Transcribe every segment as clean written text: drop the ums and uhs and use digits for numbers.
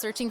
searching.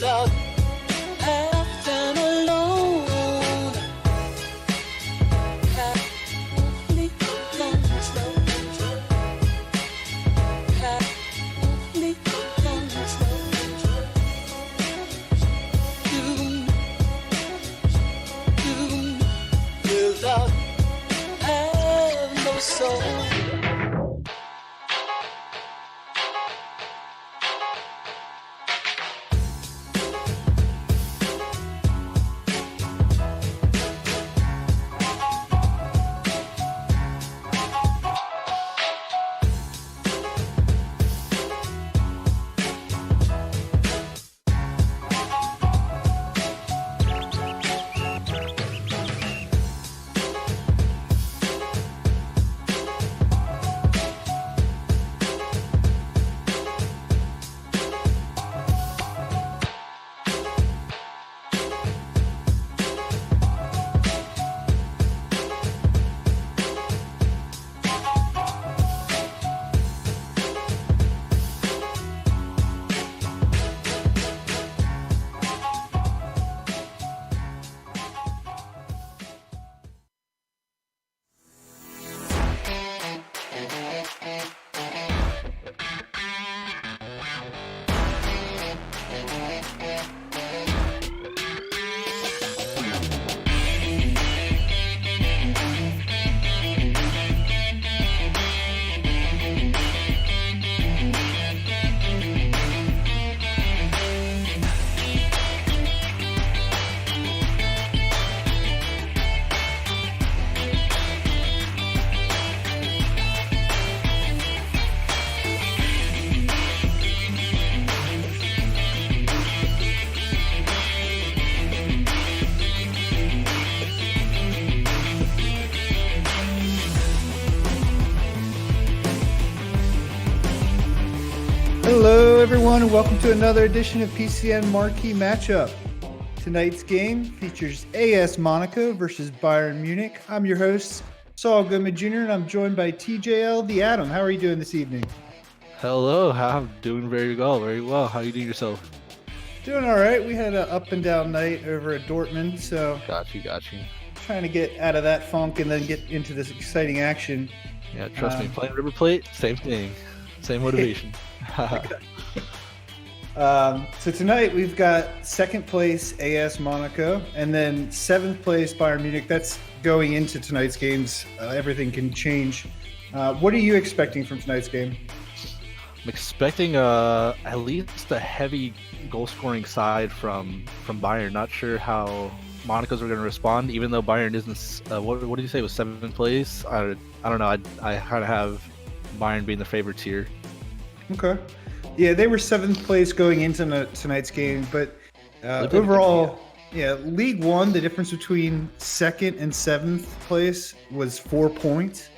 without acting alone. Complete control. Complete control. You without have no soul. Hello, everyone, and welcome to another edition of PCN Marquee Matchup. Tonight's game features AS Monaco versus Bayern Munich. I'm your host, Saul Goodman Jr., and I'm joined by TJL the Atom. How are you doing this evening? Hello, I'm doing very well. How are you doing yourself? Doing all right. We had an up and down night over at Dortmund, so Got you. trying to get out of that funk and then get into this exciting action. Yeah, trust me, playing River Plate, same thing, same motivation. So tonight we've got second place AS Monaco and then seventh place Bayern Munich. That's going into tonight's games. Everything can change. What are you expecting from tonight's game? I'm expecting at least a heavy goal-scoring side from Bayern. Not sure how Monaco's are going to respond, even though Bayern isn't. What did you say was seventh place? I don't know. I kind of have Bayern being the favorites here. Okay. Yeah, they were seventh place going into tonight's game, but overall, League One, the difference between second and seventh place was 4 points,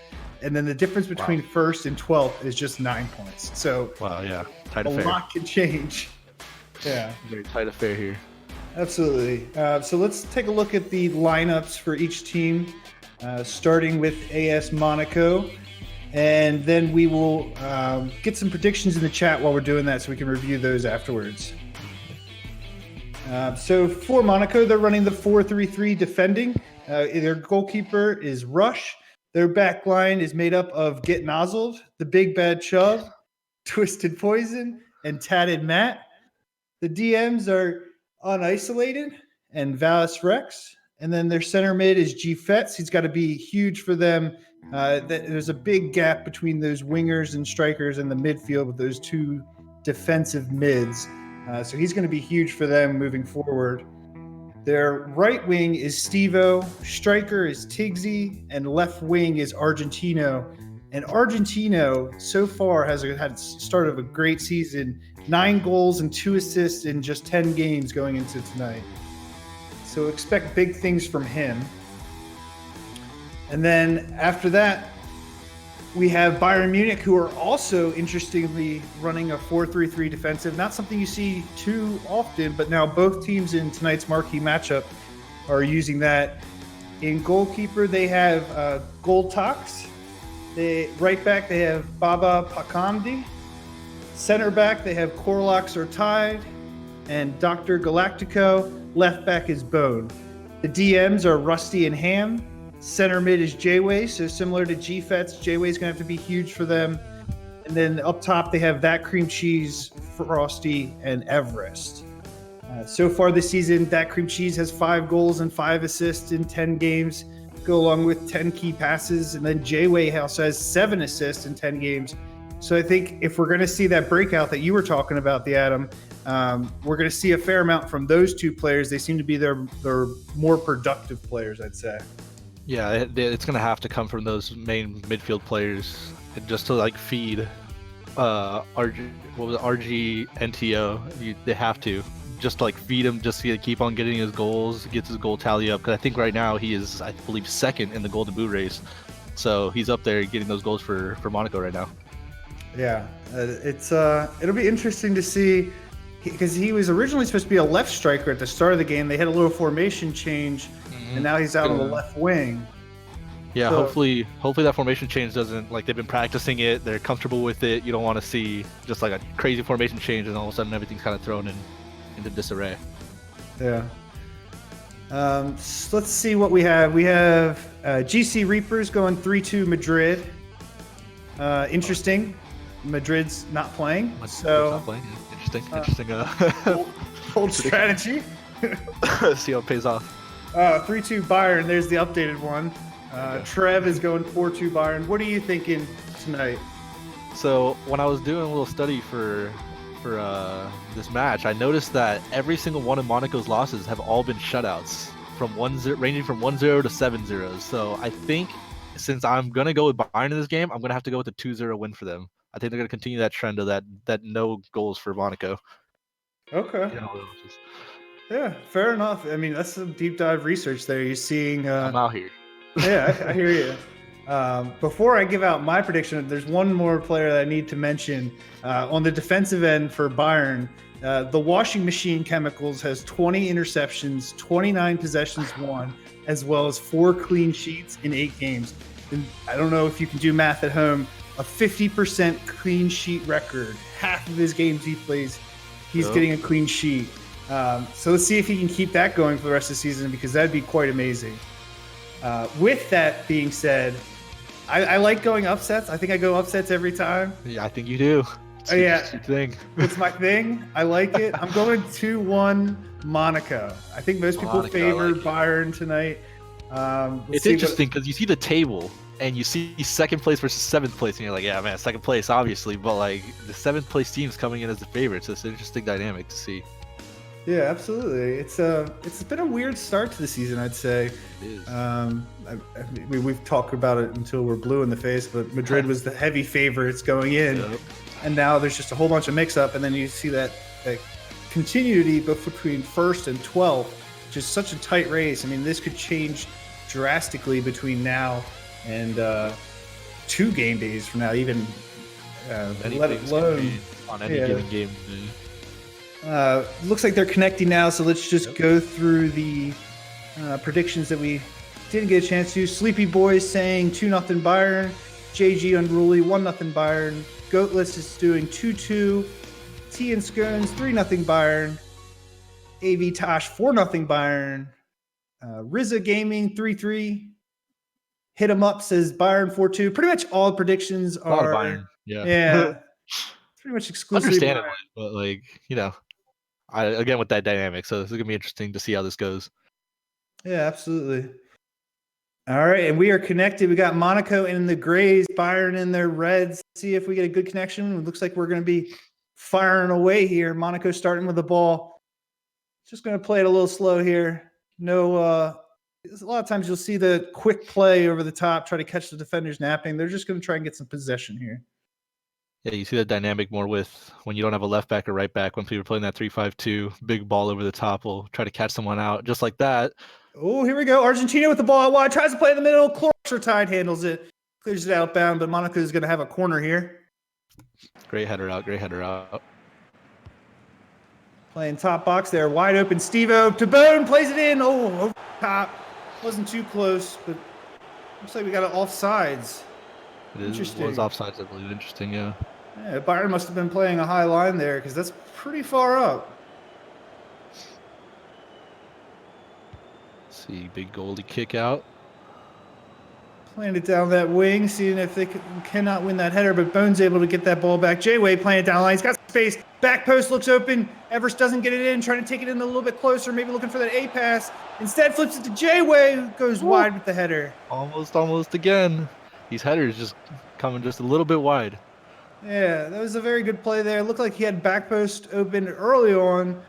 and then the difference between first and 12th is just 9 points. So, tight a affair. lot can change. Yeah, Very tight affair here. absolutely. So let's take a look at the lineups for each team, starting with AS Monaco. And then we will get some predictions in the chat while we're doing that so we can review those afterwards. So for Monaco, they're running the 4-3-3 defending. Their goalkeeper is Rush. Their back line is made up of Get Nozzled, the Big Bad Chub, Twisted Poison, and Tatted Matt. The DMs are Unisolated and Valis Rex. And then their center mid is G Fetz. He's got to be huge for them. There's a big gap between those wingers and strikers in the midfield with those two defensive mids. So he's going to be huge for them moving forward. Their right wing is Stevo, striker is Tigsy, and left wing is Argentino. And Argentino so far has had start of a great season, 9 goals and 2 assists in just 10 games going into tonight. So expect big things from him. And then after that, we have Bayern Munich, who are also interestingly running a 4-3-3 defensive. Not something you see too often, but now both teams in tonight's marquee matchup are using that. In goalkeeper, they have Goldtox. Right back, they have Baba Pakandi. Center back, they have Korlax or Tide. and Dr. Galactico. Left back is Bone. The DMs are Rusty and Ham. Center mid is J-Way, so similar to GFETs, J-Way's going to have to be huge for them. And then up top, they have That Cream Cheese, Frosty, and Everest. So far this season, That Cream Cheese has 5 goals and 5 assists in 10 games, go along with 10 key passes. And then J-Way also has 7 assists in 10 games. So I think if we're going to see that breakout that you were talking about, the Adam, we're going to see a fair amount from those two players. They seem to be their more productive players, I'd say. Yeah, it's going to have to come from those main midfield players just to like feed RG NTO. They have to just like feed him, just to keep on getting his goals, gets his goal tally up. Because I think right now he is, I believe, second in the Golden Boot race. So he's up there getting those goals for Monaco right now. Yeah, it'll be interesting to see, because he was originally supposed to be a left striker at the start of the game. They had a little formation change, and now he's out on the left wing. Yeah, so, hopefully that formation change doesn't, like, they've been practicing it, they're comfortable with it. You don't want to see just like a crazy formation change and all of a sudden everything's kind of thrown into disarray. Yeah. So let's see what we have. We have GC Reapers going 3-2 Madrid. Interesting. Madrid's not playing. Not playing. Interesting. Old strategy. See how it pays off. 3-2 Bayern. There's the updated one. Trev is going 4-2 Bayern. What are you thinking tonight? So when I was doing a little study for this match, I noticed that every single one of Monaco's losses have all been shutouts ranging from 1-0 to 7-0. So I think since I'm gonna go with Bayern in this game, I'm gonna have to go with a 2-0 win for them. I think they're gonna continue that trend of that no goals for Monaco. Okay. Yeah, fair enough. I mean, that's some deep dive research there. You're seeing. I'm out here. Yeah, I hear you. Before I give out my prediction, there's one more player that I need to mention. On the defensive end for Bayern, the washing machine chemicals has 20 interceptions, 29 possessions won, as well as 4 clean sheets in 8 games. And I don't know if you can do math at home. A 50% clean sheet record. Half of his games he plays, he's getting a clean sheet. So let's see if he can keep that going for the rest of the season, because that'd be quite amazing. With that being said, I like going upsets. I think I go upsets every time. Yeah, I think you do. It's your thing. It's my thing. I like it. I'm going 2-1 Monaco. I think most people favor Bayern tonight. It's interesting because you see the table and you see second place versus 7th place, and you're like, yeah, man, second place, obviously. But like the 7th place team's coming in as the favorites. So it's an interesting dynamic to see. Yeah, absolutely. It's been a weird start to the season, I'd say. It is. We've talked about it until we're blue in the face, but Madrid was the heavy favorites going in, and now there's just a whole bunch of mix-up, and then you see that continuity between 1st and 12th, which is such a tight race. I mean, this could change drastically between now and 2 game days from now, even let alone on any given game. Looks like they're connecting now, so let's just go through the predictions that we didn't get a chance to. Sleepy Boys saying 2-0 Bayern. JG Unruly 1-0 Bayern. Goatless is doing 2-2. T and Scones 3-0 Bayern. AV Tosh 4-0 Bayern. Rizza Gaming 3-3. Hit 'em Up says Bayern 4-2. Pretty much all predictions are Bayern. Yeah. Pretty much exclusively. Understandably, but like, again with that dynamic, so this is gonna be interesting to see how this goes. Yeah, absolutely. All right, and we are connected. We got Monaco in the grays, Bayern in their reds. Let's see if we get a good connection. It looks like we're going to be firing away here. Monaco starting with the ball. Just going to play it a little slow here. No, a lot of times you'll see the quick play over the top, try to catch the defenders napping. They're just going to try and get some possession here. Yeah, you see the dynamic more with when you don't have a left back or right back. When people are playing that 3-5-2, big ball over the top will try to catch someone out just like that. Oh, here we go. Argentina with the ball out wide. Tries to play in the middle. Tide handles it. Clears it outbound, but Monaco is going to have a corner here. Great header out. Playing top box there. Wide open. Steve-O to Bone. Plays it in. Oh, over the top. Wasn't too close, but looks like we got it offsides. It was offsides, I believe. Interesting, yeah. Yeah, Bayern must have been playing a high line there because that's pretty far up. See, big goalie kick out. Playing it down that wing, seeing if they cannot win that header, but Bone's able to get that ball back. J-Way playing it down the line. He's got space. Back post looks open. Everest doesn't get it in, trying to take it in a little bit closer, maybe looking for that A pass. Instead, flips it to J-Way, who goes wide with the header. Almost again. These headers just coming just a little bit wide. Yeah, that was a very good play there. Looked like he had back post open early on.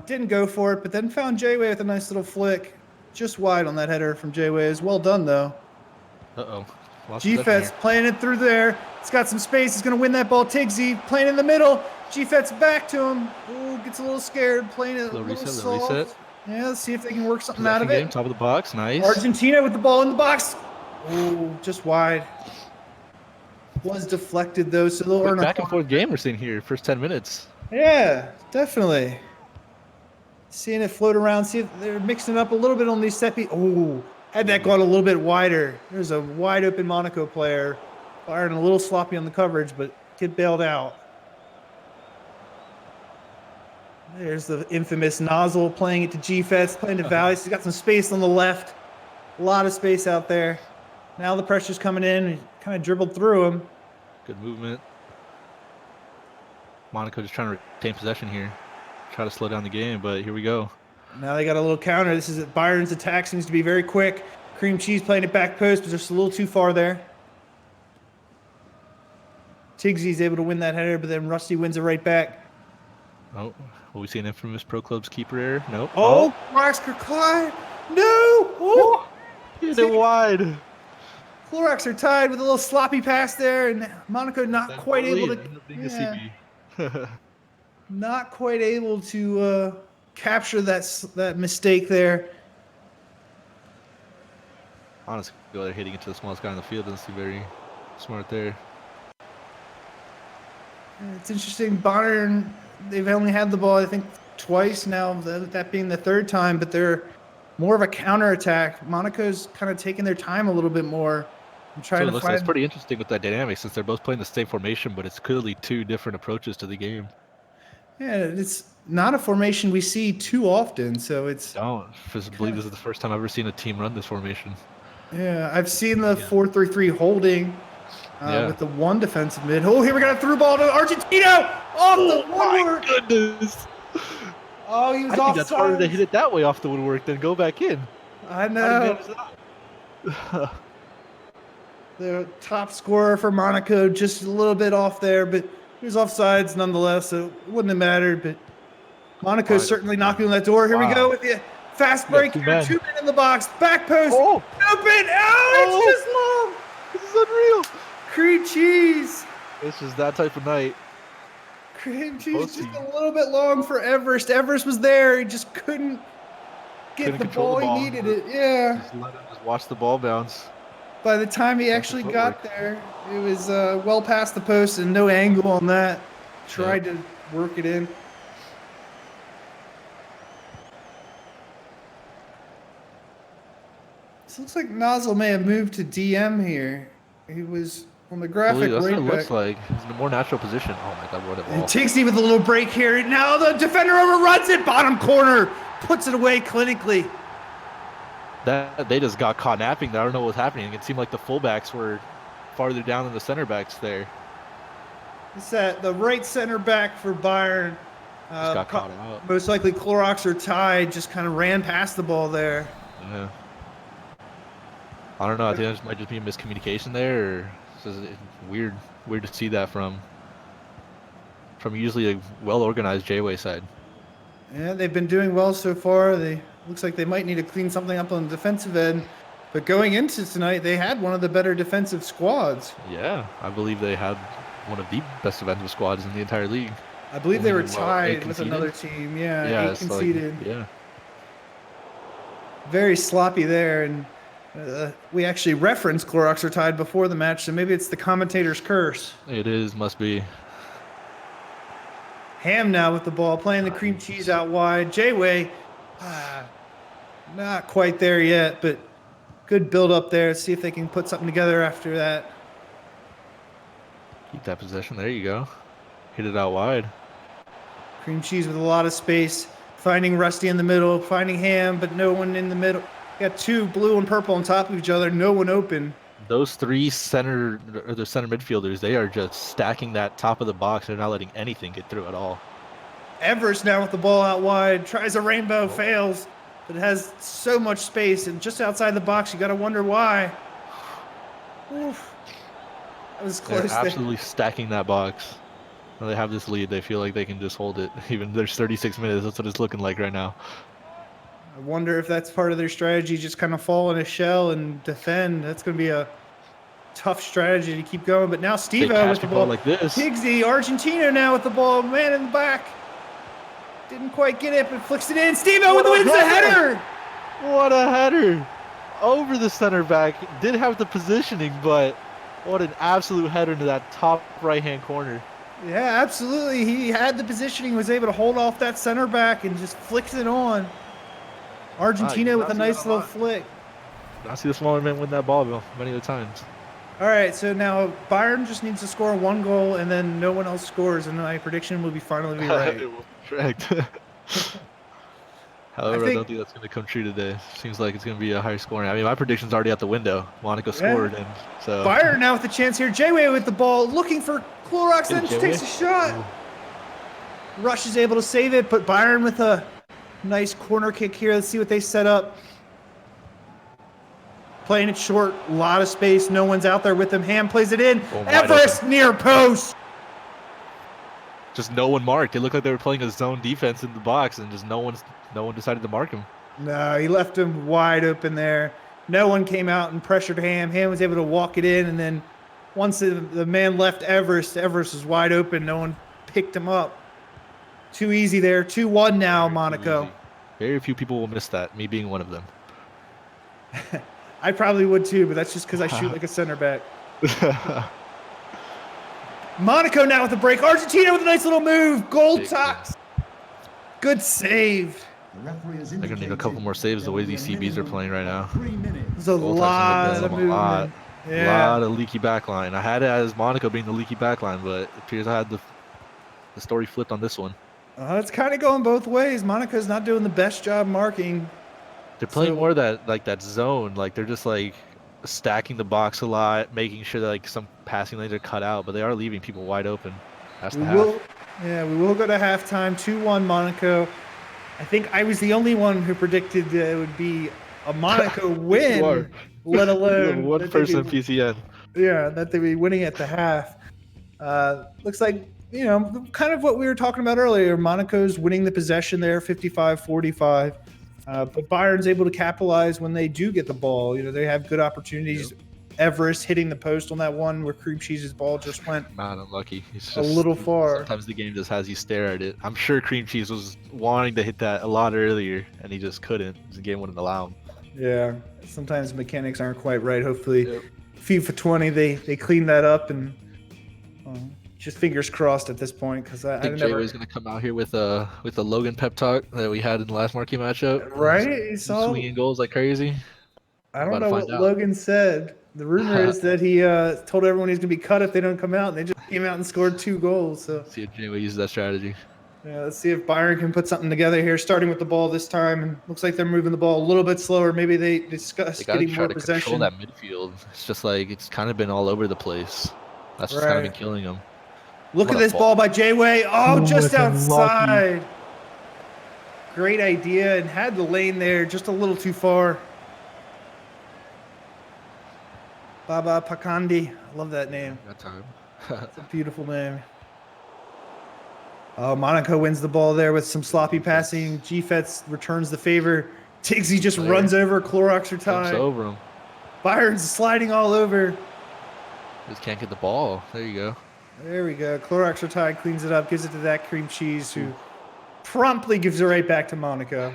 Didn't go for it, but then found J-Way with a nice little flick. Just wide on that header from J-Way. Is well done, though. Uh-oh. G-Fet's playing it through there. He's got some space. He's going to win that ball. Tigsy playing in the middle. G-Fet's back to him. Ooh, gets a little scared. Playing it a little soft. Reset. Yeah, let's see if they can work something out of it. Game, top of the box. Nice. Argentina with the ball in the box. Ooh, just wide. Was deflected, though, so they'll earn a back and forth game we're seeing here. First 10 minutes. Yeah, definitely. Seeing it float around. See if they're mixing it up a little bit on these set pieces. Oh, had that gone a little bit wider. There's a wide open Monaco player. Bayern a little sloppy on the coverage, but get bailed out. There's the infamous Nozzle playing it to G-Fest, playing to Valleys. He's got some space on the left. A lot of space out there. Now the pressure's coming in. He kind of dribbled through him. Good movement. Monaco just trying to retain possession here. Try to slow down the game, but here we go. Now they got a little counter. This is Bayern's attack seems to be very quick. Cream Cheese playing it back post, but just a little too far there. Tigsy's able to win that header, but then Rusty wins it right back. Oh, will we see an infamous Pro Club's keeper error? Nope. Oh, Roxker Clyde. No! Oh! Hit it wide. Clorox are tied with a little sloppy pass there, and Monaco not quite able to. Not quite able to capture that mistake there. Honestly, they're hitting it to the smallest guy in the field doesn't seem very smart there. It's interesting. Bayern, they've only had the ball, I think, twice now, that being the third time, but they're more of a counterattack. Monaco's kind of taking their time a little bit more. I'm trying to find. It's pretty interesting with that dynamic since they're both playing the same formation, but it's clearly two different approaches to the game. Yeah, it's not a formation we see too often, so it's. I believe this is the first time I've ever seen a team run this formation. Yeah, I've seen the 4-3-3 holding with the one defensive mid. Oh, here we got a through ball to Argentina! Off the woodwork! My goodness! Oh, he was I think that's harder to hit it that way off the woodwork than go back in. I know. The top scorer for Monaco, just a little bit off there, but he was offsides nonetheless, so it wouldn't have mattered. But Monaco's certainly knocking on that door. Here we go with the fast break here. 2 men in the box. Back post. Open. Oh, it's just long. This is unreal. Cream cheese. This is that type of night. Cream cheese just a little bit long for Everest. Everest was there. He just couldn't get the ball. He needed it. Yeah. Just let him just watch the ball bounce. By the time he actually got there, it was well past the post and no angle on that. Tried to work it in. This looks like Nozzle may have moved to DM here. He was on the graphic. That's what it looks like. He's in a more natural position. Oh my God, what a ball. Tigsy with a little break here. Now the defender overruns it. Bottom corner. Puts it away clinically. They just got caught napping there. I don't know what's happening. It seemed like the fullbacks were farther down than the center backs there. It's the right center back for Bayern. Just got caught out. Most likely Clorox are tied. Just kind of ran past the ball there. Yeah. I don't know. I think there might just be a miscommunication there. Or it's weird to see that from usually a well-organized J-Way side. Yeah, they've been doing well so far. Looks like they might need to clean something up on the defensive end. But going into tonight, they had one of the better defensive squads. Yeah, I believe they had one of the best defensive squads in the entire league. I believe they were tied with another team. Yeah, 8 conceded. Very sloppy there. And we actually referenced Clorox are tied before the match, so maybe it's the commentator's curse. It is, must be. Ham now with the ball, playing the cream cheese out wide. J-Way, not quite there yet, but good build up there. See if they can put something together after that. Keep that possession. There you go. Hit it out wide. Cream cheese with a lot of space. Finding Rusty in the middle, finding Ham, but no one in the middle. Got two blue and purple on top of each other, no one open. Those three the center midfielders, they are just stacking that top of the box. They're not letting anything get through at all. Everest now with the ball out wide, tries a rainbow, fails, but it has so much space, and just outside the box, you got to wonder why. Oof. That was close. They're absolutely stacking that box. When they have this lead, they feel like they can just hold it. Even there's 36 minutes, that's what it's looking like right now. I wonder if that's part of their strategy, just kind of fall in a shell and defend. That's going to be a tough strategy to keep going. But now Steve-O with the ball like this. Higgsy, Argentina now with the ball, man in the back. Didn't quite get it, but flicks it in. Steve-O with the wins the header. What a header. Over the center back. Did have the positioning, but what an absolute header into that top right-hand corner. Yeah, absolutely. He had the positioning, was able to hold off that center back and just flicks it on. Argentina with a nice little flick. I see the smaller man win that ball many of the times. All right, so now Bayern just needs to score one goal, and then no one else scores, and my prediction will finally be right. Correct. However, I don't think that's going to come true today. Seems like it's going to be a higher scoring. I mean, my prediction's already out the window. Monaco scored, and so Bayern now with the chance here. J-Way with the ball, looking for Clorox, then takes a shot. Ooh. Rush is able to save it, but Bayern with a nice corner kick here. Let's see what they set up. Playing it short, a lot of space. No one's out there with them. Ham plays it in. Everest near post. Just no one marked. It looked like they were playing a zone defense in the box, and just no one decided to mark him. No, he left him wide open there. No one came out and pressured Ham. Ham was able to walk it in, and then once the man left Everest was wide open. No one picked him up. Too easy there. 2-1 now, Monaco. Very few people will miss that, me being one of them. I probably would too, but that's just because I shoot like a center back. Monaco now with the break. Argentina with a nice little move. Goal tops. Good save. They're going to need a couple more saves the way these CBs are playing right now. There's a lot of movement. A lot of leaky backline. I had it as Monaco being the leaky backline, but it appears I had the story flipped on this one. It's kind of going both ways. Monaco's not doing the best job marking. They're playing more of that zone. Like they're just like stacking the box a lot, making sure that like some passing lanes are cut out, but they are leaving people wide open. That's the half. We will go to halftime. 2-1 Monaco. I think I was the only one who predicted that it would be a Monaco win, let alone one person PCN. Yeah, that they'd be winning at the half. Looks like, kind of what we were talking about earlier. Monaco's winning the possession there, 55-45. But Bayern's able to capitalize when they do get the ball. They have good opportunities. Yep. Everest hitting the post on that one where Cream Cheese's ball just went not unlucky. It's just a little far. Sometimes the game just has you stare at it. I'm sure Cream Cheese was wanting to hit that a lot earlier, and he just couldn't. The game wouldn't allow him. Yeah, sometimes mechanics aren't quite right. Hopefully, FIFA 20 they clean that up, and just fingers crossed at this point, because I think Jay-Way's going to come out here with a Logan pep talk that we had in the last Marquee matchup. Right, he saw swinging goals like crazy. I don't know what Logan said. The rumor is that he told everyone he's going to be cut if they don't come out, and they just came out and scored 2 goals. So see if Jay-Way uses that strategy. Yeah, let's see if Bayern can put something together here, starting with the ball this time. And looks like they're moving the ball a little bit slower. Maybe they discuss getting more possession. Control that midfield. It's just like it's kind of been all over the place. That's just kind of been killing them. Look at this ball by J-Way. Oh, just outside. Lucky. Great idea, and had the lane there just a little too far. Baba Pakandi. I love that name. That time. It's a beautiful name. Monaco wins the ball there with some sloppy passing. G-Fets returns the favor. Tiggsy just runs over Clorox or tie. Over him. Bayern's sliding all over. Just can't get the ball. There you go. There we go. Clorox or tie cleans it up, gives it to that Cream Cheese, who promptly gives it right back to Monaco.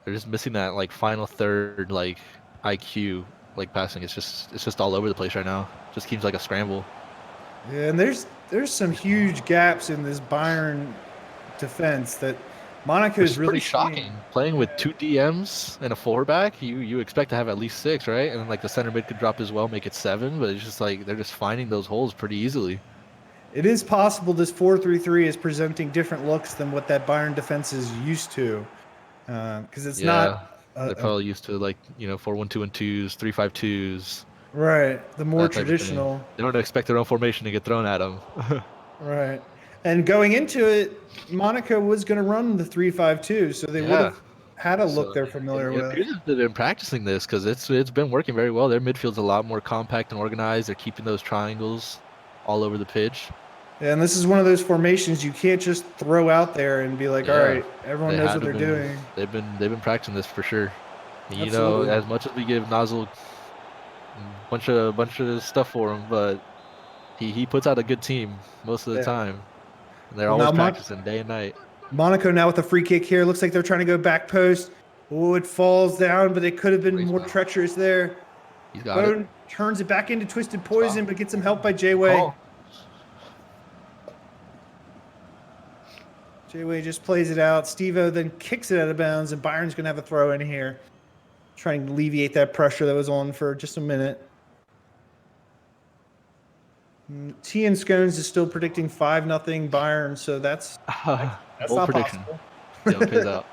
They're just missing that final third IQ passing. It's just all over the place right now. Just seems like a scramble. Yeah, and there's some huge gaps in this Bayern defense that Monaco is really pretty shocking. Playing with 2 DMs and a 4-back, you expect to have at least 6, right? And then the center mid could drop as well, make it 7. But it's just they're just finding those holes pretty easily. It is possible this 4-3-3 is presenting different looks than what that Bayern defense is used to, because it's not They're probably used to like 4-1-2-1-2s, 3-5-2s, right. The more that type of thing. traditional, They don't expect their own formation to get thrown at them. right? And going into it, Monaco was going to run the 3-5-2, so they would have had a look they're familiar it with. appears that they've been practicing this because it's been working very well. Their midfield's a lot more compact and organized. They're keeping those triangles all over the pitch. Yeah, and this is one of those formations you can't just throw out there and be like, all right, everyone knows what they're doing. They've been practicing this for sure. And, Absolutely. as much as we give Nozzle a bunch of stuff for him, but he puts out a good team most of the time. And they're always practicing day and night. Monaco now with a free kick here. Looks like they're trying to go back post. Oh, it falls down, but it could have been more treacherous there. He's got it. Turns it back into Twisted Poison, but gets some help by J-Way. J-Way just plays it out. Steve-O then kicks it out of bounds, and Bayern's going to have a throw in here. Trying to alleviate that pressure that was on for just a minute. T and Scones is still predicting 5-0 Bayern, so that's not prediction. possible. Yeah, it pays out.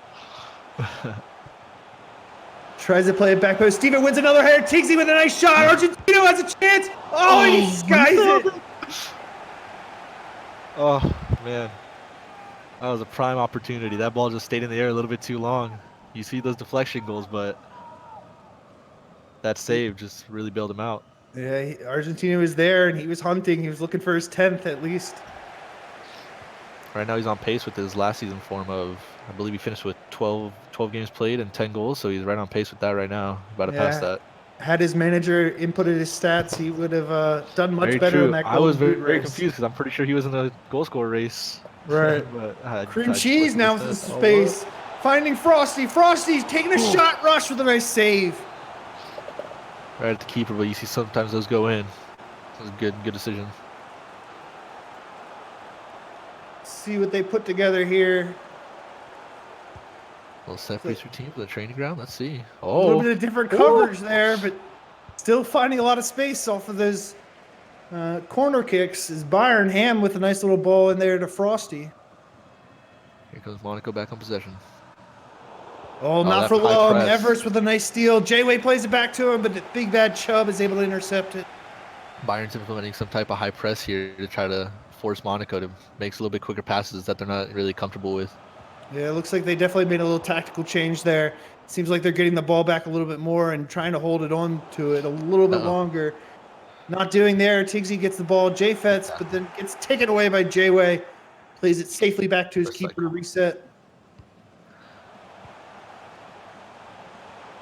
Tries to play it back post. Steve-O wins another header. Tigsy with a nice shot. Argentino has a chance. Oh, he skies it. Oh, man. That was a prime opportunity. That ball just stayed in the air a little bit too long. You see those deflection goals, but that save just really bailed him out. Yeah, Argentina was there, and he was hunting. He was looking for his 10th at least. Right now he's on pace with his last season form of, I believe he finished with 12 games played and 10 goals, so he's right on pace with that right now. About to pass that. Had his manager inputted his stats, he would have done much better in that goal. I was very confused because I'm pretty sure he was in the goal score race. Right. But Cream Cheese now with the space. Finding Frosty. Frosty's taking a shot. Rush with a nice save. Right at the keeper, but you see sometimes those go in. It was a good decision. See what they put together here. A little set piece routine for the training ground. Let's see. A little bit of different coverage there, but still finding a lot of space off of those corner kicks. Is Bayern Ham with a nice little ball in there to Frosty. Here comes Monaco back on possession. Oh, not for long. Everest with a nice steal. J-Way plays it back to him, but the big bad Chubb is able to intercept it. Bayern's implementing some type of high press here to try to force Monaco to make a little bit quicker passes that they're not really comfortable with. Yeah, it looks like they definitely made a little tactical change there. Seems like they're getting the ball back a little bit more and trying to hold it on to it a little bit longer. Not doing there. Tigsy gets the ball. J-Fets, but then gets taken away by J-Way. Plays it safely back to his keeper to reset.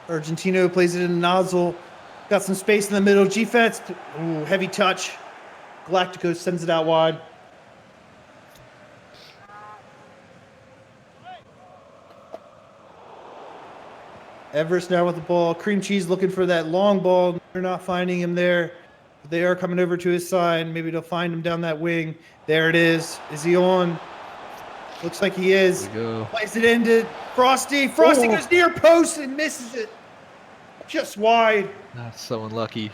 Argentino plays it in Nozzle. Got some space in the middle. G-Fets. Ooh, heavy touch. Galactico sends it out wide. Everest now with the ball. Cream Cheese looking for that long ball. They're not finding him there. They are coming over to his side. Maybe they'll find him down that wing. There it is. Is he on? Looks like he is. There we go. Plays it into Frosty. Frosty goes near post and misses it. Just wide. That's so unlucky.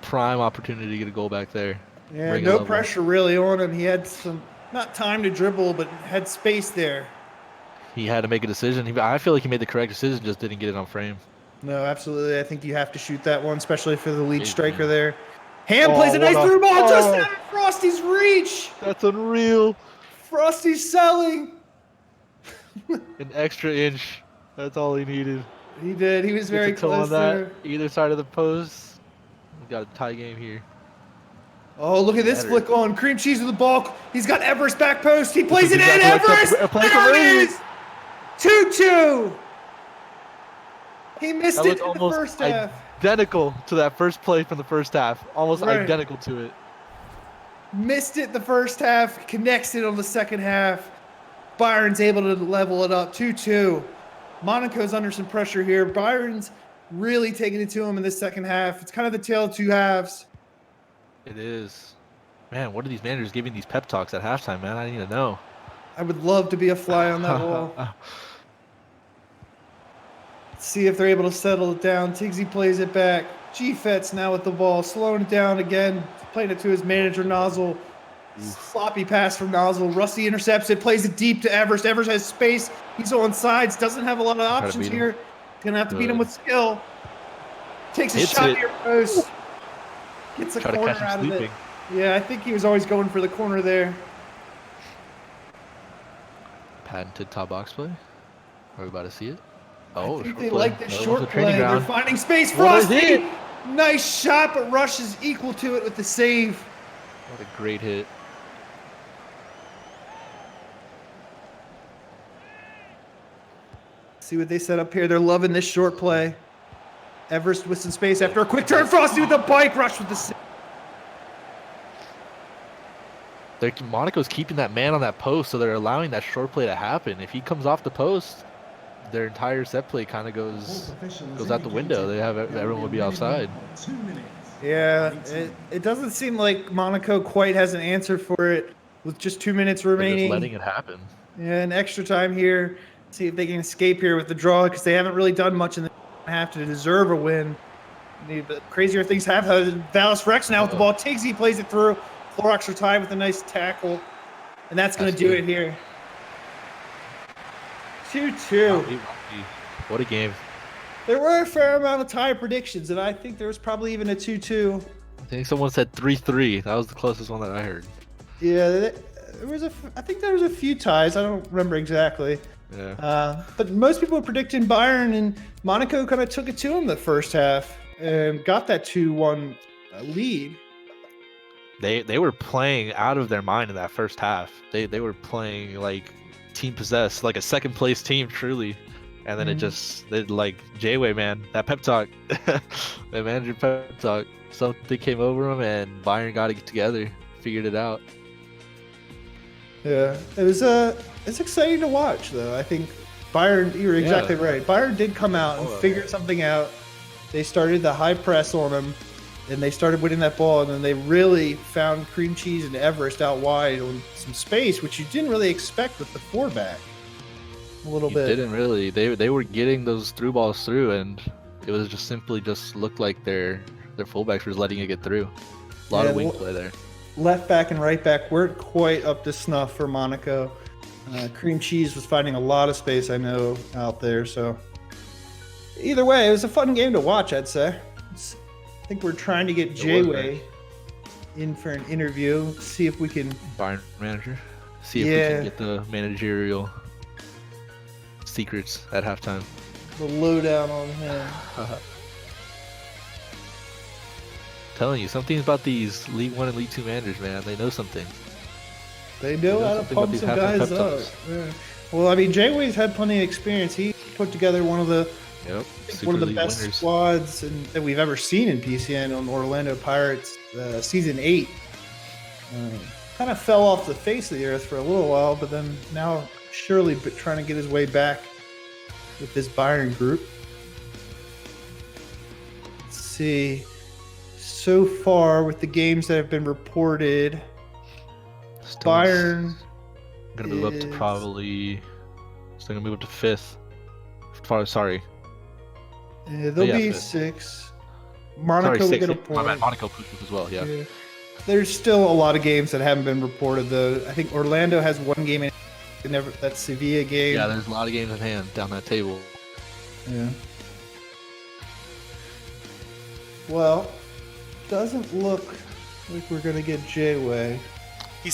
Prime opportunity to get a goal back there. Yeah, no pressure really on him. He had some, not time to dribble, but had space there. He had to make a decision. I feel like he made the correct decision, just didn't get it on frame. No, absolutely. I think you have to shoot that one, especially for the lead striker there. Ham plays a nice through ball just out of Frosty's reach. That's unreal. Frosty's selling. An extra inch. That's all he needed. He did. He was very close there. Either side of the post. We got a tie game here. Oh, look at this flick on. Cream Cheese with the ball. He's got Everest back post. He plays it in. Everest! There it is! 2-2. He missed it in the first half. Identical to that first play from the first half. Almost identical to it. Missed it the first half. Connects it on the second half. Bayern's able to level it up. 2-2. Monaco's under some pressure here. Bayern's really taking it to him in the second half. It's kind of the tale of two halves. It is. Man, what are these managers giving these pep talks at halftime, man? I need to know. I would love to be a fly on that wall. See if they're able to settle it down. Tigsy plays it back. G-Fets now with the ball, slowing it down again, playing it to his manager, Nozzle. Sloppy pass from Nozzle. Rusty intercepts it, plays it deep to Everest. Everest has space. He's on sides, doesn't have a lot of options here. Gonna have to beat him with skill. Takes a shot near post. Gets a corner out of it. Yeah, I think he was always going for the corner there. Patented top box play. Are we about to see it? Oh, I think they like this short play. They're finding space. Frosty! Nice shot, but Rush is equal to it with the save. What a great hit. See what they set up here. They're loving this short play. Everest with some space after a quick turn. Frosty with the bike. Rush with the save. Monaco's keeping that man on that post, so they're allowing that short play to happen. If he comes off the post, their entire set play kind of goes out the window. They have everyone would be offside. Yeah, it doesn't seem like Monaco quite has an answer for it with just 2 minutes remaining. They're just letting it happen. Yeah, an extra time here. See if they can escape here with the draw because they haven't really done much in the half to deserve a win. The crazier things have Vallis Rex now with the ball. Tigsy plays it through. Clorox are tied with a nice tackle, and that's going to do it here. 2-2. What a game. There were a fair amount of tie predictions, and I think there was probably even a 2-2. I think someone said 3-3. That was the closest one that I heard. Yeah, I think there was a few ties. I don't remember exactly. Yeah. But most people were predicting Bayern, and Monaco kind of took it to them the first half and got that 2-1 lead. They were playing out of their mind in that first half. They were playing like team possessed, like a second place team truly. And then like J-Way, man, that pep talk, that manager pep talk, something came over them and Bayern got it together, figured it out. Yeah, it's exciting to watch though. I think Bayern, you're exactly right. Bayern did come out and figure something out. They started the high press on them, and they started winning that ball, and then they really found Cream Cheese and Everest out wide on some space, which you didn't really expect with the four back. A little bit. Didn't really. They were getting those through balls through, and it was just simply looked like their fullbacks were letting it get through. A lot of wing play there. Left back and right back weren't quite up to snuff for Monaco. Cream Cheese was finding a lot of space, I know, out there. So either way, it was a fun game to watch, I'd say. I think we're trying to get J-Way in for an interview. See if we can... Bayern manager. See if we can get the managerial secrets at halftime. The lowdown on him. Telling you, something about these League 1 and League 2 managers, man. They know something. They know how to pump some guys up. Yeah. Well, I mean, J-Way's had plenty of experience. He put together one of the best squads that we've ever seen in PCN on Orlando Pirates season 8. Kind of fell off the face of the earth for a little while, but then now surely trying to get his way back with this Bayern group. Let's see. So far with the games that have been reported, Bayern gonna move up to probably. Still gonna move up to 5th. Sorry. They'll be 6. Monaco will get a point. Monaco pushed as well. Yeah. There's still a lot of games that haven't been reported though. I think Orlando has one game in. That Sevilla game. Yeah, there's a lot of games at hand down that table. Yeah. Well, doesn't look like we're gonna get J-Way. He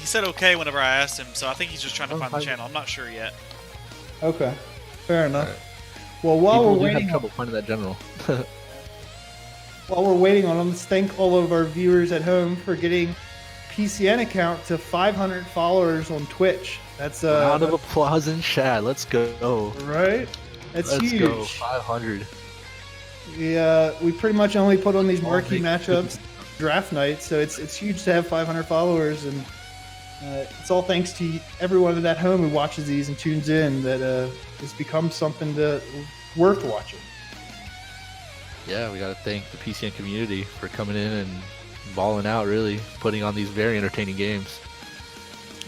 said okay whenever I asked him, so I think he's just trying to find the channel. I'm not sure yet. Okay, fair enough. Right. Well, while we're waiting, have trouble finding that general. While we're waiting on him, let's thank all of our viewers at home for getting PCN account to 500 followers on Twitch. That's a round of applause in chat. Let's go. Right? That's huge. Let's go. 500. We pretty much only put on these marquee matchups draft night, so it's huge to have 500 followers, and it's all thanks to everyone at home who watches these and tunes in. That it's become something worth watching. Yeah, we got to thank the PCN community for coming in and balling out, really putting on these very entertaining games.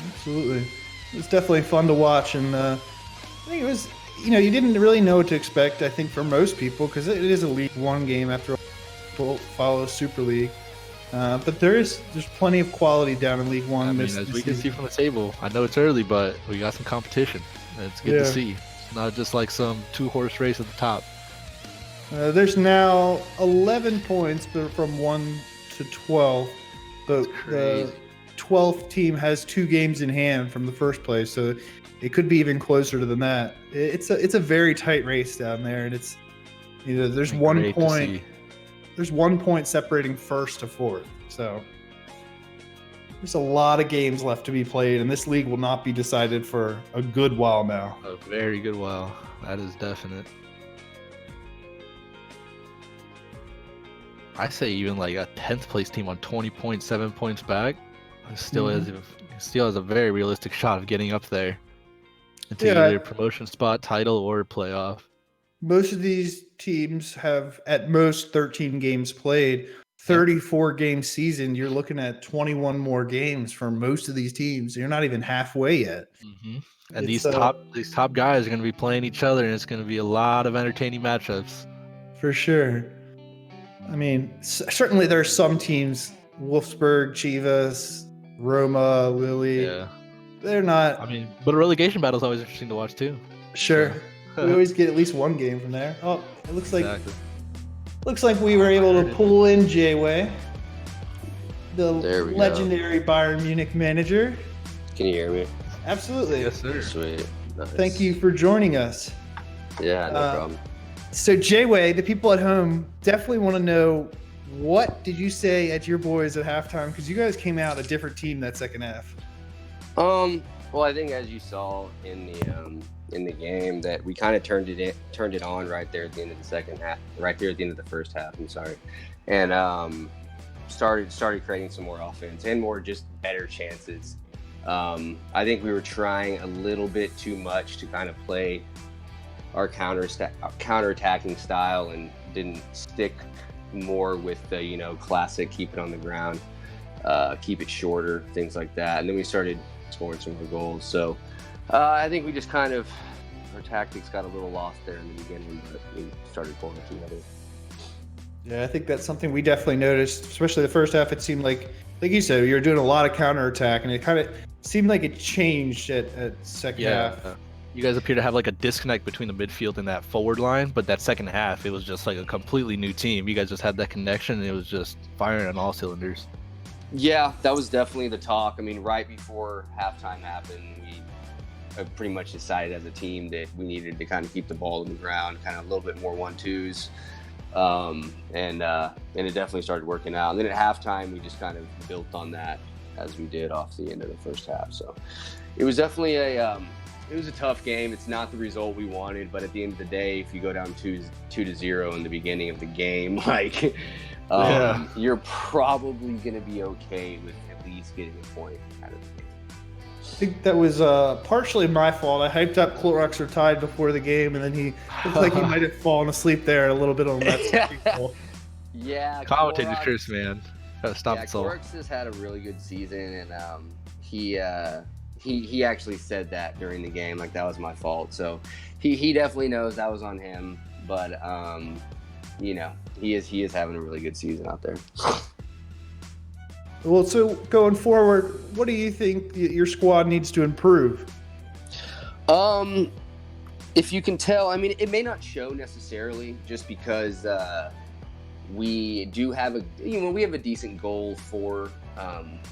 Absolutely. It was definitely fun to watch, and I think it was, you didn't really know what to expect, I think, for most people, because it is a League 1 game after all. People follow Super League. But there's plenty of quality down in League One. I mean, this as we can season. see from the table, I know it's early, but we got some competition. It's good to see. It's not just like some 2-horse race at the top. There's now 11 points from 1 to 12, but the 12th team has 2 games in hand from the first place, so it could be even closer than that. It's a very tight race down there, and it's there's 1 point. There's 1 point separating first to fourth, so there's a lot of games left to be played, and this league will not be decided for a good while now. A very good while. That is definite. I say even like a 10th place team on 20 points, 7 points back, still has a very realistic shot of getting up there into either promotion spot, title, or playoff. Most of these teams have at most 13 games played. 34 game season, you're looking at 21 more games for most of these teams. You're not even halfway yet. Mm-hmm. And these top guys are going to be playing each other, and it's going to be a lot of entertaining matchups. For sure. I mean, certainly there are some teams, Wolfsburg, Chivas, Roma, Lille. Yeah. They're not. I mean, but a relegation battle is always interesting to watch too. Sure. We always get at least one game from there. Oh, it looks like we were able to pull in J-Way, the legendary Bayern Munich manager. Can you hear me? Absolutely. Yes, sir. Sweet. Nice. Thank you for joining us. Yeah, no problem. So J-Way, the people at home definitely want to know, what did you say at your boys at halftime? Because you guys came out a different team that second half. Well, I think as you saw in the game that we kind of turned it on right there at the end of the second half, right there at the end of the first half. I'm sorry, and started creating some more offense and more just better chances. I think we were trying a little bit too much to kind of play our counter-attacking style and didn't stick more with the classic keep it on the ground, keep it shorter, things like that. And then we started scoring some more goals. So I think we just kind of, our tactics got a little lost there in the beginning, but we started pulling it together. Yeah, I think that's something we definitely noticed, especially the first half. It seemed like you said, you were doing a lot of counterattack, and it kind of seemed like it changed at second half. You guys appear to have like a disconnect between the midfield and that forward line, but that second half, it was just like a completely new team. You guys just had that connection, and it was just firing on all cylinders. Yeah, that was definitely the talk. I mean, right before halftime happened, we pretty much decided as a team that we needed to kind of keep the ball on the ground, kind of a little bit more 1-2s. And it definitely started working out. And then at halftime, we just kind of built on that as we did off the end of the first half. So it was definitely a tough game. It's not the result we wanted, but at the end of the day, if you go down 2-0 in the beginning of the game, you're probably going to be okay with at least getting a point out of the game. I think that was partially my fault. I hyped up Clorox or tied before the game, and then he looked like he might have fallen asleep there a little bit on that. Yeah, commentator curse, man. Gotta stop it. Clorox has had a really good season, and he actually said that during the game, like that was my fault. So he definitely knows that was on him, but he is having a really good season out there. Well, so going forward, what do you think your squad needs to improve? If you can tell, I mean, it may not show necessarily, just because we do have we have a decent goal for.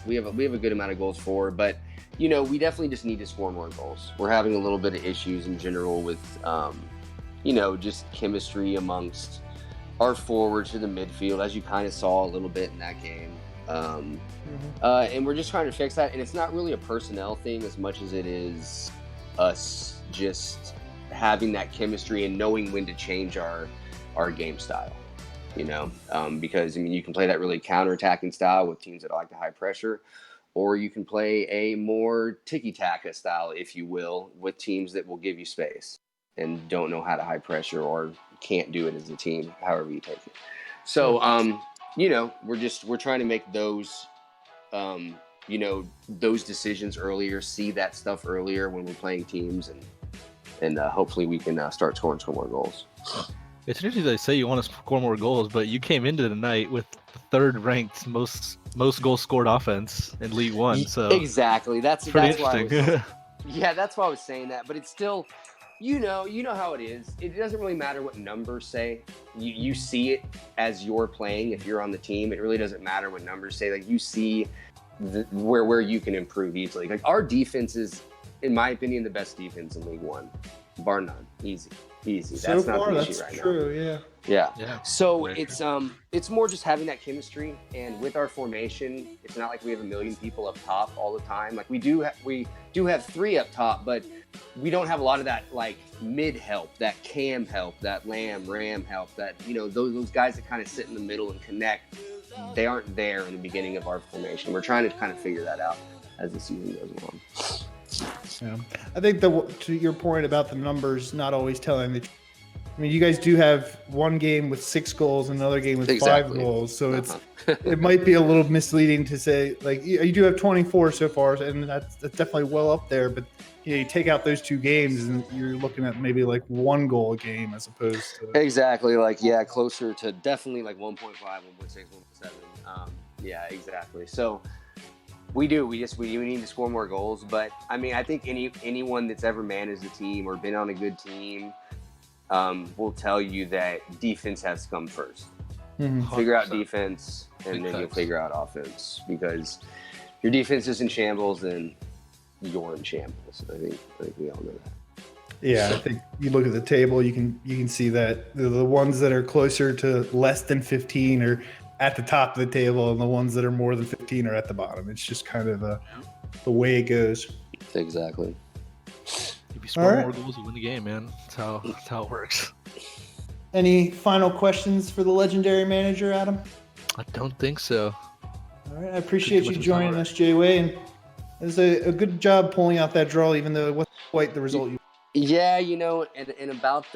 We have a good amount of goals for, but we definitely just need to score more goals. We're having a little bit of issues in general with just chemistry amongst our forwards to the midfield, as you kind of saw a little bit in that game. And we're just trying to fix that. And it's not really a personnel thing as much as it is us just having that chemistry and knowing when to change our game style, because, I mean, you can play that really counterattacking style with teams that like the high pressure, or you can play a more tiki-taka style, if you will, with teams that will give you space and don't know how to high pressure or can't do it as a team, however you take it. So, we're trying to make those, those decisions earlier, see that stuff earlier when we're playing teams, and hopefully we can score more goals. It's interesting they say you want to score more goals, but you came into the night with third ranked most goals scored offense in League One. So exactly. That's pretty why interesting. that's why I was saying that. But it's still, you know how it is. It doesn't really matter what numbers say. You see it as you're playing. If you're on the team, it really doesn't matter what numbers say. Like, you see where you can improve easily. Like, our defense is, in my opinion, the best defense in League One, bar none. Easy. So That's not far, the that's issue right true. now. Yeah. Yeah. So Very it's more just having that chemistry, and with our formation, it's not like we have a million people up top all the time. Like, we do have 3 up top, but we don't have a lot of that, like, mid help, that cam help, that ram help, that, you know, those guys that kind of sit in the middle and connect. They aren't there in the beginning of our formation. We're trying to kind of figure that out as the season goes along. Yeah. I think to your point about the numbers not always telling the truth. I mean, you guys do have one game with 6 goals and another game with 5 goals, so it might be a little misleading to say, like, you do have 24 so far, and that's definitely well up there. But you take out those 2 games, and you're looking at maybe like 1 goal a game as opposed to exactly, like, closer to definitely like 1.5, 1.6, 1.7. Yeah, exactly. So we need to score more goals. But I mean, I think anyone that's ever managed a team or been on a good team will tell you that defense has to come first. Mm-hmm. Figure out defense, and then you'll figure out offense. Because your defense is in shambles, then you're in shambles. I think we all know that. Yeah, I think you look at the table, you can see that the ones that are closer to less than 15 are at the top of the table, and the ones that are more than 15 are at the bottom. It's just kind of the way it goes. Exactly. If you score more goals, you win the game, man. That's how it works. Any final questions for the legendary manager, Adam? I don't think so. All right, I appreciate you joining us, Jay-Way, and it was a good job pulling out that draw, even though it wasn't quite the result you. Yeah, you know, and about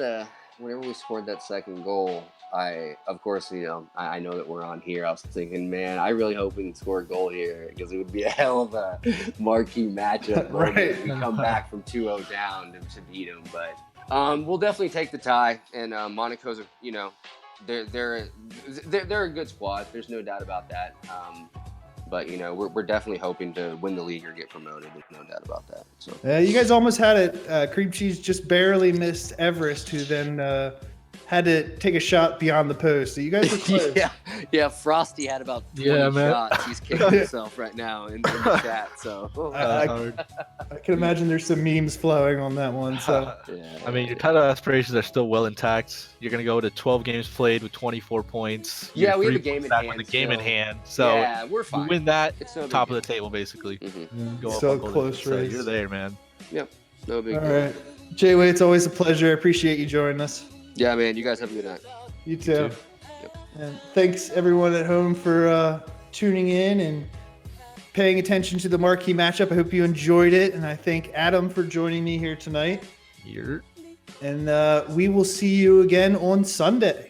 whenever we scored that second goal, of course, you know, I know that we're on here. I was thinking, man, I really hope we can score a goal here, because it would be a hell of a marquee matchup. Right. We come back from 2-0 down to beat them, but we'll definitely take the tie. And Monaco's, you know, they're a good squad. There's no doubt about that. But, you know, we're definitely hoping to win the league or get promoted. There's no doubt about that. So You guys almost had it. Cream Cheese just barely missed Everest, who then had to take a shot beyond the post. So you guys were close. yeah. Frosty had about 20 shots. He's kicking himself right now in the chat. So I can imagine there's some memes flowing on that one. So I mean, your title aspirations are still well intact. You're gonna go to 12 games played with 24 points. Yeah, we have a 3 game in points back hand. with a game in hand. So yeah, we're fine. You win that, it's no top big of the table basically. Mm-hmm. Go so up on close so race. you're there, man. Yep, no big All deal. right, Jay-Way, it's always a pleasure. I appreciate you joining us. Yeah, man. You guys have a good night. You too. Yep. And thanks everyone at home for tuning in and paying attention to the marquee matchup. I hope you enjoyed it, and I thank Adam for joining me here tonight. Here. And we will see you again on Sunday.